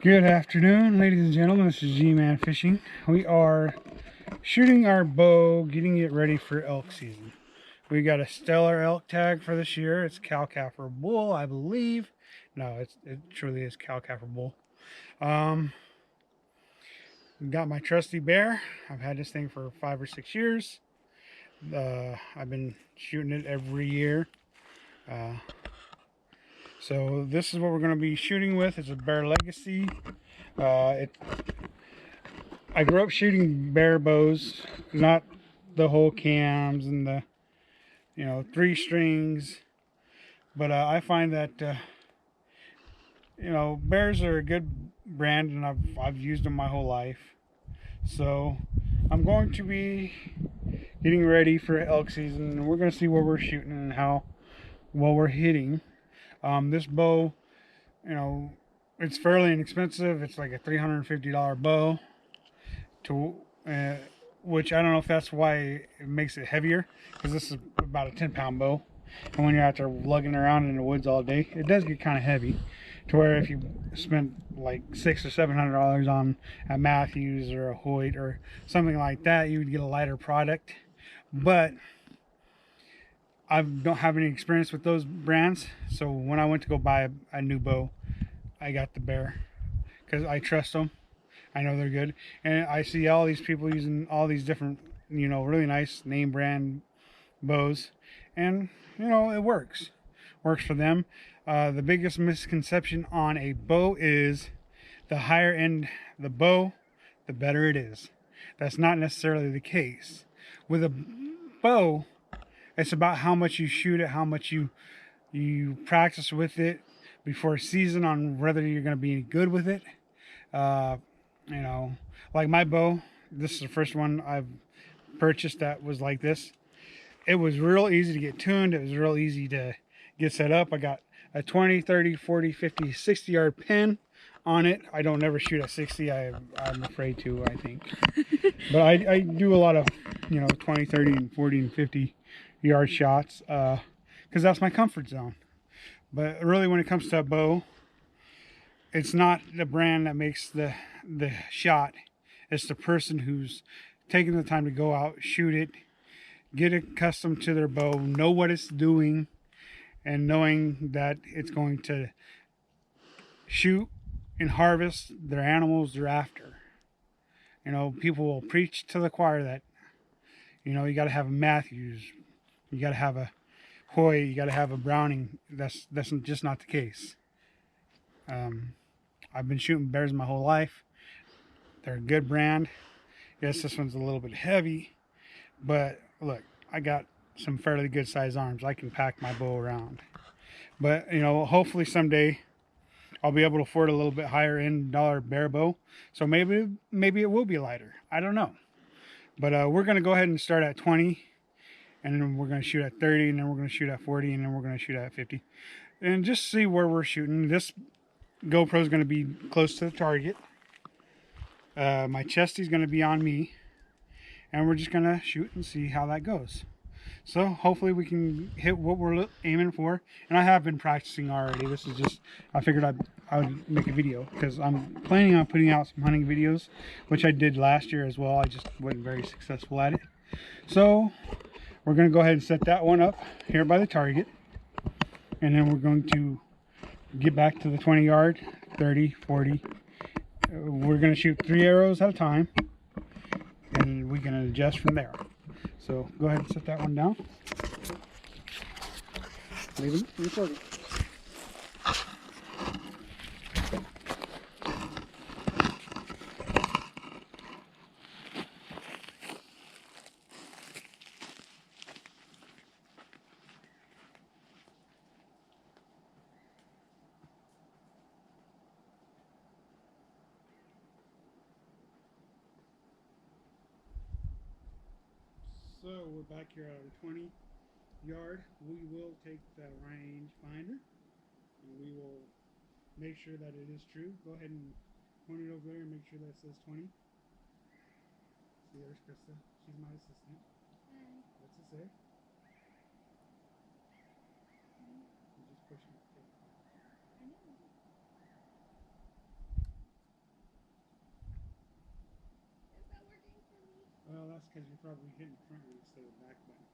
Good afternoon, ladies and gentlemen. This is G-Man Fishing. We are shooting our bow, getting it ready for elk season. We got a stellar elk tag for this year. It's cow-calf bull, I believe. No, it truly is cow-calf bull. Got my trusty bear. I've had this thing for 5 or 6 years. I've been shooting it every year. So this is what we're going to be shooting with. It's a Bear Legacy. I grew up shooting bear bows, not the whole cams and the 3 strings, but I find that bears are a good brand, and I've used them my whole life. So I'm going to be getting ready for elk season, and we're going to see what we're shooting and how well we're hitting. This bow, it's fairly inexpensive. It's like a $350 bow, to which I don't know if that's why it makes it heavier, because this is about a 10-pound bow, and when you're out there lugging around in the woods all day, it does get kind of heavy, to where if you spend like $600 or $700 on a Matthews or a Hoyt or something like that, you would get a lighter product. But I don't have any experience with those brands, so when I went to go buy a new bow, I got the Bear because I trust them. I know they're good, and I see all these people using all these different, really nice name brand bows, and it works for them. The biggest misconception on a bow is the higher end the bow, the better it is. That's not necessarily the case. With a bow, it's about how much you shoot it, how much you practice with it before season, on whether you're going to be any good with it. Uh, like my bow, this is the first one I've purchased that was like this. It was real easy to get tuned. It was real easy to get set up. I got a 20, 30, 40, 50, 60 yard pin on it. I don't never shoot at 60. I'm afraid to, I think. But I do a lot of, 20, 30, and 40 and 50 yard shots because that's my comfort zone. But really, when it comes to a bow, it's not the brand that makes the shot. It's the person who's taking the time to go out, shoot it, get accustomed to their bow, know what it's doing, and knowing that it's going to shoot and harvest their animals they're after. People will preach to the choir that, you got to have a Matthews, you got to have a Hoy, you got to have a Browning. That's just not the case. I've been shooting bears my whole life. They're a good brand. Yes, this one's a little bit heavy, but look, I got some fairly good size arms. I can pack my bow around. But hopefully someday I'll be able to afford a little bit higher end dollar bear bow. So maybe it will be lighter. I don't know. But we're gonna go ahead and start at 20, and then we're gonna shoot at 30, and then we're gonna shoot at 40, and then we're gonna shoot at 50, and just see where we're shooting. This GoPro is gonna be close to the target. My chest is gonna be on me, and we're just gonna shoot and see how that goes. So hopefully we can hit what we're aiming for. And I have been practicing already. This is just, I figured I would make a video because I'm planning on putting out some hunting videos, which I did last year as well. I just wasn't very successful at it. So we're going to go ahead and set that one up here by the target. And then we're going to get back to the 20 yard, 30, 40. We're going to shoot 3 arrows at a time, and we can adjust from there. So go ahead and set that one down. Leave it recording. So we're back here at our 20 yard. We will take the range finder, and we will make sure that it is true. Go ahead and point it over there and make sure that says 20. See, there's Krista. She's my assistant. What's it say? I'm just pushing it. because you're probably hitting the front one instead of the back button.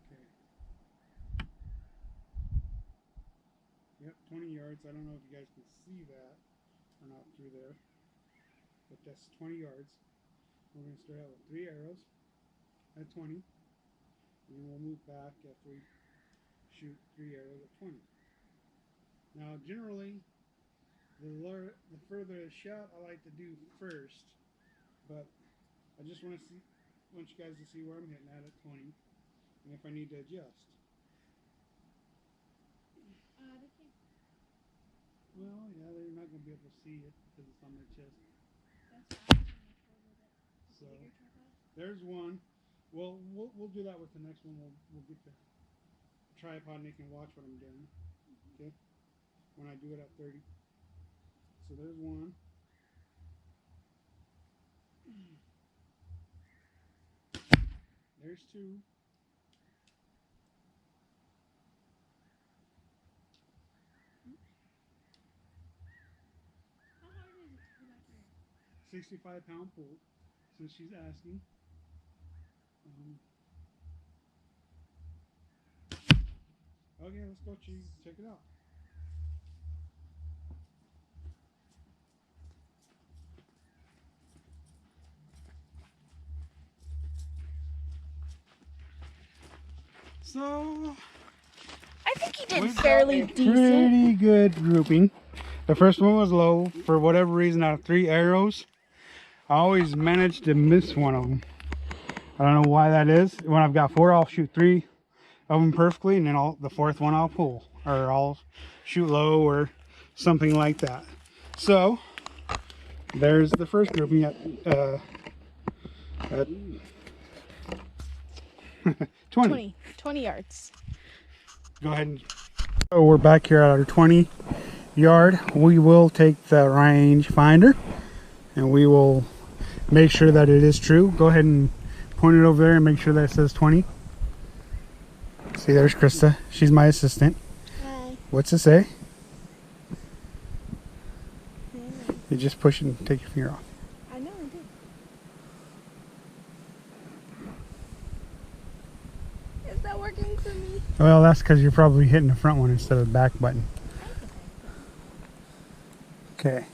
Okay. Yep, 20 yards. I don't know if you guys can see that or not through there, but that's 20 yards. We're going to start out with 3 arrows at 20, and then we'll move back after we shoot 3 arrows at 20. Now, generally, the further the shot I like to do first, but I just want you guys to see where I'm hitting at 20, and if I need to adjust. Well, yeah, they're not going to be able to see it because it's on my chest. So there's one. Well, we'll do that with the next one. We'll get the tripod and they can watch what I'm doing. Okay, when I do it at 30. So there's one. There's two. How hard is it to go back here? 65-pound pull, since she's asking. Okay, let's go, Cheese. Check it out. So I think he did we've got fairly a decent. pretty good grouping. The first one was low. For whatever reason, out of 3 arrows, I always manage to miss one of them. I don't know why that is. When I've got 4, I'll shoot 3 of them perfectly, and then the 4th one I'll pull, or I'll shoot low or something like that. So there's the first grouping at 20. 20 yards. Go ahead and so we're back here at our 20 yard. We will take the range finder and we will make sure that it is true. Go ahead and point it over there and make sure that it says 20. See, there's Krista. She's my assistant. Hi. What's it say? Hi. You just push it and take your finger off. I know I did. Is that working for me? Well, that's because you're probably hitting the front one instead of the back button. Okay.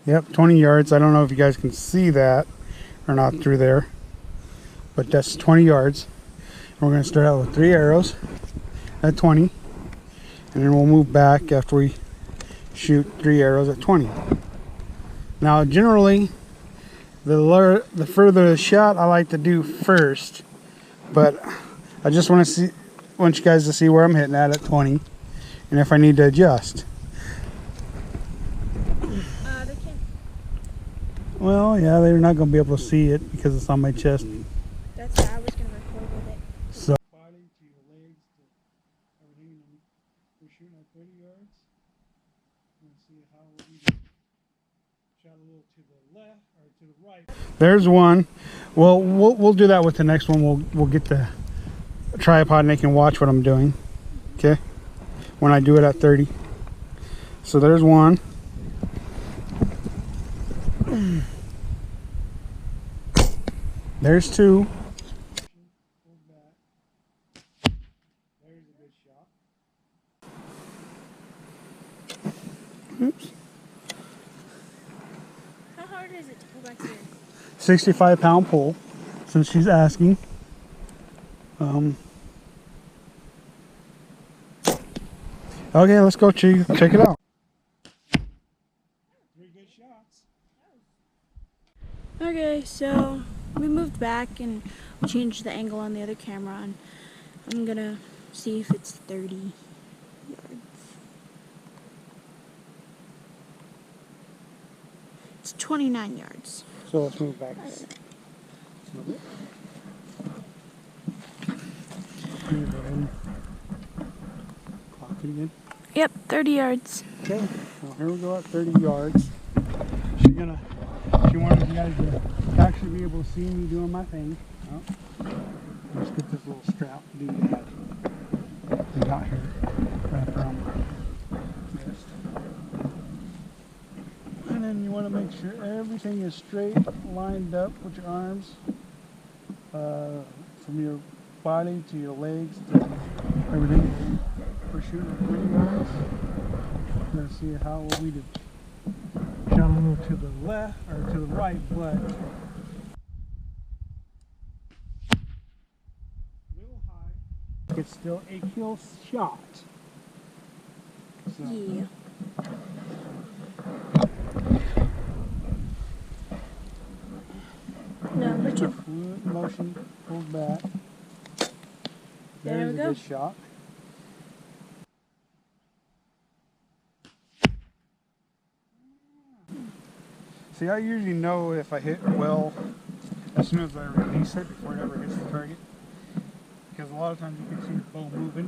Yep, 20 yards. I don't know if you guys can see that or not through there, but that's 20 yards. And we're going to start out with 3 arrows at 20, and then we'll move back after we shoot 3 arrows at 20. Now, generally, the further the shot I like to do first, but I just want you guys to see where I'm hitting at 20, and if I need to adjust. They can't. Well, yeah, they're not going to be able to see it because it's on my chest. That's why I was going to record with it. So, body to your legs to everything. We're shooting at 30 yards. Let's see how we do. Shot a little to the left or to the right. There's one. Well, we'll do that with the next one. We'll get the tripod and they can watch what I'm doing. Okay, when I do it at 30. So there's one. There's 2. There's a good shot. Oops. How hard is it to go back here? 65-pound pull, since she's asking. Okay, let's go check it out. 3 good shots. Okay, so we moved back and changed the angle on the other camera, and I'm gonna see if it's 30 yards. It's 29 yards. So let's move back. Clock it again. Yep, 30 yards. Okay, well, here we go at 30 yards. She wanted you guys to actually be able to see me doing my thing. Oh, let's get this little strap that we got here wrapped around my wrist. And then then you want to make sure everything is straight, lined up with your arms, from your body to your legs to everything. We're shooting at 30 yards. Let's see what we did. Shot a little to the left or to the right, but a little high. It's still a kill shot. So. Yeah. Number 2. Fluid motion, pulled back. There There's we a go. good shot. See, I usually know if I hit well as soon as I release it before it ever hits the target. Because a lot of times you can see the bow moving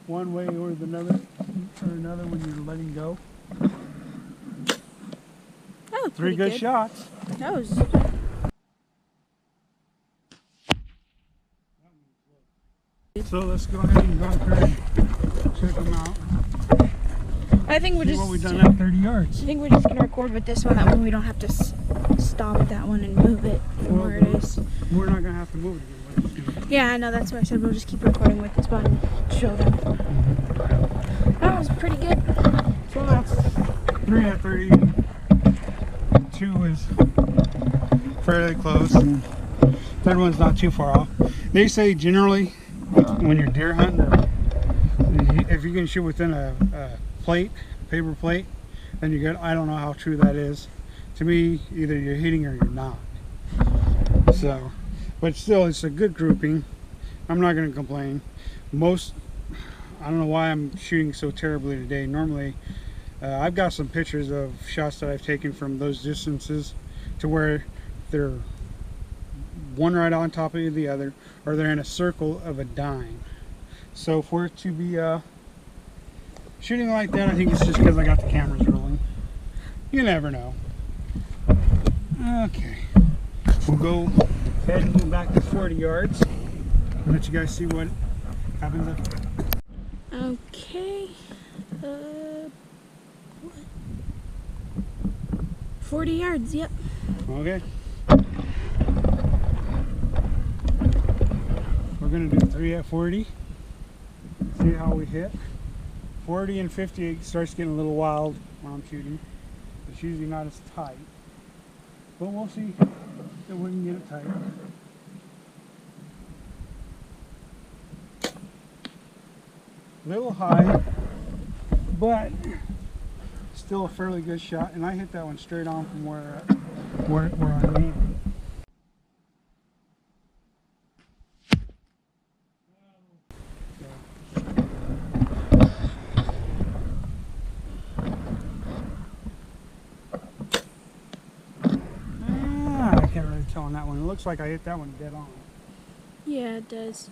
one way or another when you're letting go. Oh, 3 good shots. That was. So let's go ahead and go through and check them out. I think we're See just. what we've done at 30 yards. I think we're just gonna record with this one. That one we don't have to stop at that one and move it from where it is. We're not going to have to move it again. We're just gonna- Yeah, I know. That's why I said we'll just keep recording with this button to show them. That was pretty good. So that's 3 at 30. 2 is fairly close. And third one's not too far off. They say generally when you're deer hunting, if you can shoot within a paper plate, then you're good. I don't know how true that is. To me, either you're hitting or you're not. So, but still, it's a good grouping. I'm not going to complain. I don't know why I'm shooting so terribly today. Normally, I've got some pictures of shots that I've taken from those distances to where they're one right on top of the other, or they're in a circle of a dime. So for it to be shooting like that, I think it's just because I got the cameras rolling. You never know. Okay, we'll go ahead and move back to 40 yards and let you guys see what happens after. Okay. 40 yards. Yep. Okay. We're gonna do 3 at 40. See how we hit. 40 and 50 it starts getting a little wild when I'm shooting. It's usually not as tight, but we'll see if we can get it tight. Little high, but still a fairly good shot, and I hit that one straight on from where I aimed. I can't really tell on that one. It looks like I hit that one dead on. Yeah, it does.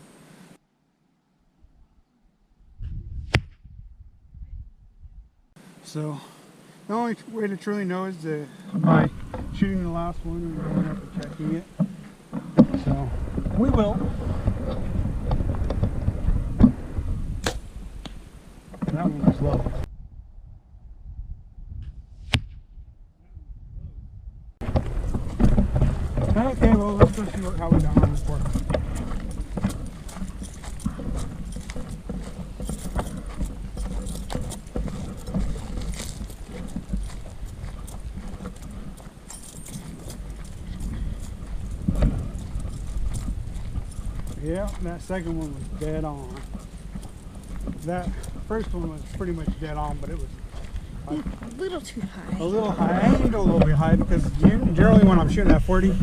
So the only way to truly know is by shooting the last one and going up and checking it. So we will. That one was low. Okay, well let's go see how we done on this board. Yeah, that second one was dead on. That first one was pretty much dead on, but it was A little too high. a little high. I aimed a little bit high because generally when I'm shooting at 40,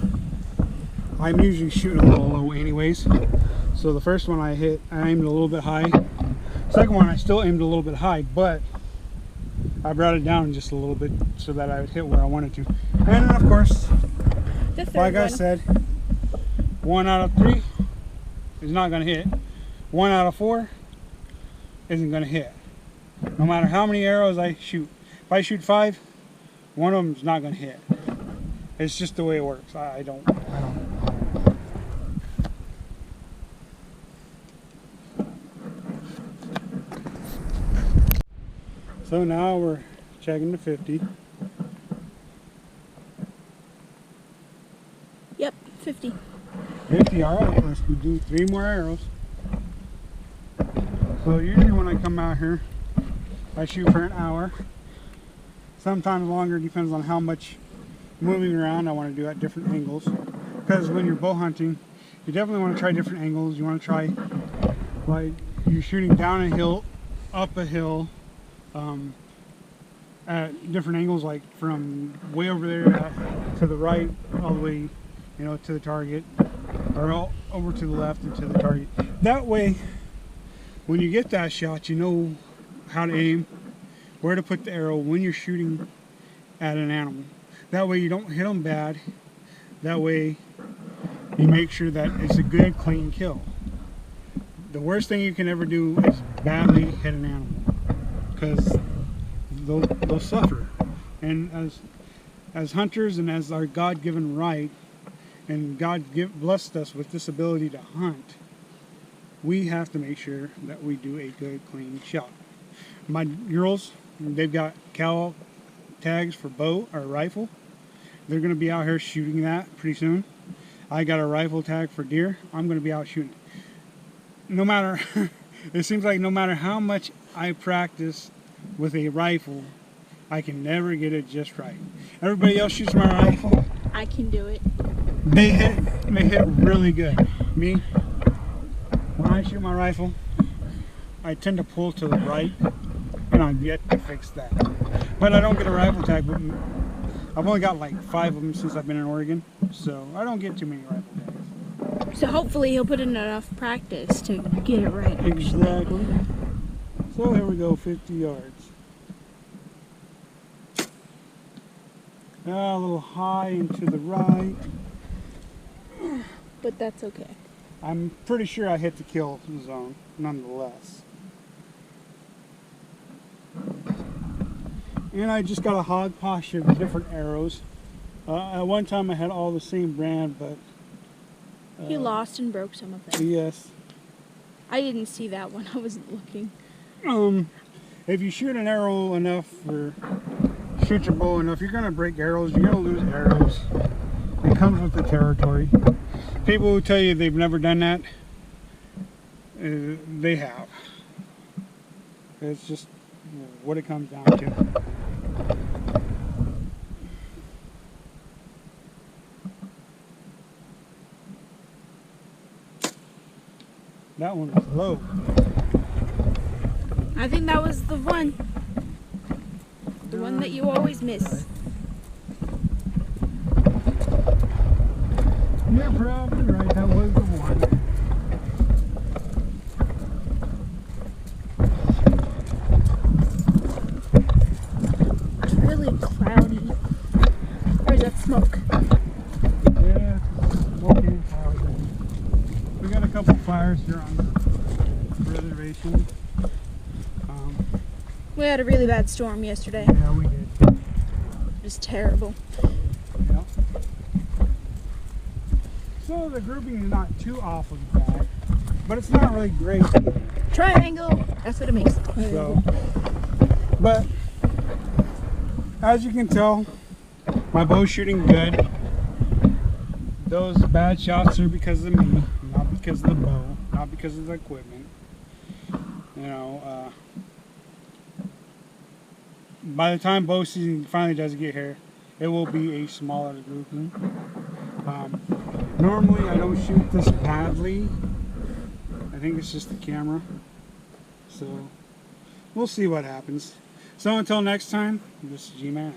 I'm usually shooting a little low anyways. So the first one I hit, I aimed a little bit high. Second one I still aimed a little bit high, but I brought it down just a little bit so that I would hit where I wanted to. And then of course, The third like I one. said, 1 out of 3 is not going to hit. 1 out of 4 isn't going to hit. No matter how many arrows I shoot. If I shoot 5, one of them is not going to hit. It's just the way it works. I don't. So now we're checking to 50. 50. 50, alright, let's do 3 more arrows. So usually when I come out here, I shoot for an hour. Sometimes longer, depends on how much moving around I want to do at different angles. Because when you're bow hunting, you definitely want to try different angles. You want to try, like, you're shooting down a hill, up a hill, at different angles, like from way over there to the right, all the way, you know, to the target, or all over to the left and to the target. That way, when you get that shot, you know how to aim, where to put the arrow when you're shooting at an animal. That way you don't hit them bad. That way you make sure that it's a good, clean kill. The worst thing you can ever do is badly hit an animal, because they'll suffer. And as hunters, and as our God-given right, and God blessed us with this ability to hunt, we have to make sure that we do a good, clean shot. My girls, they've got cow tags for bow or rifle. They're going to be out here shooting that pretty soon. I got a rifle tag for deer. I'm going to be out shooting. No matter, it seems like no matter how much I practice with a rifle, I can never get it just right. Everybody else shoots my rifle. I can do it. They hit really good. Me, when I shoot my rifle, I tend to pull to the right, and I'm yet to fix that. But I don't get a rifle tag. But I've only got like 5 of them since I've been in Oregon, so I don't get too many rifle tags. So hopefully he'll put in enough practice to get it right. Exactly. So here we go, 50 yards. A little high and to the right. But that's okay. I'm pretty sure I hit the kill zone, nonetheless. And I just got a hodgepodge of different arrows. At one time I had all the same brand, but... He lost and broke some of them. Yes. I didn't see that one. I wasn't looking. If you shoot an arrow enough, or shoot your bow enough, you're going to break arrows. You're going to lose arrows. It comes with the territory. People who tell you they've never done that, they have. It's just what it comes down to. That one was low. I think that was the one. The one that you always miss. You're probably right, that was the one. It's really cloudy. Or is that smoke? Yeah, it's smoky and cloudy. We got a couple fires here on the reservation. We had a really bad storm yesterday. Yeah, we did. It was terrible. Yeah. So the grouping is not too awfully bad, but it's not really great either. Triangle! That's what it makes. So, but as you can tell, my bow's shooting good. Those bad shots are because of me, not because of the bow, not because of the equipment. You know, by the time bow season finally does get here, it will be a smaller grouping. Normally I don't shoot this badly. I think it's just the camera. So we'll see what happens. So until next time, this is G-Man.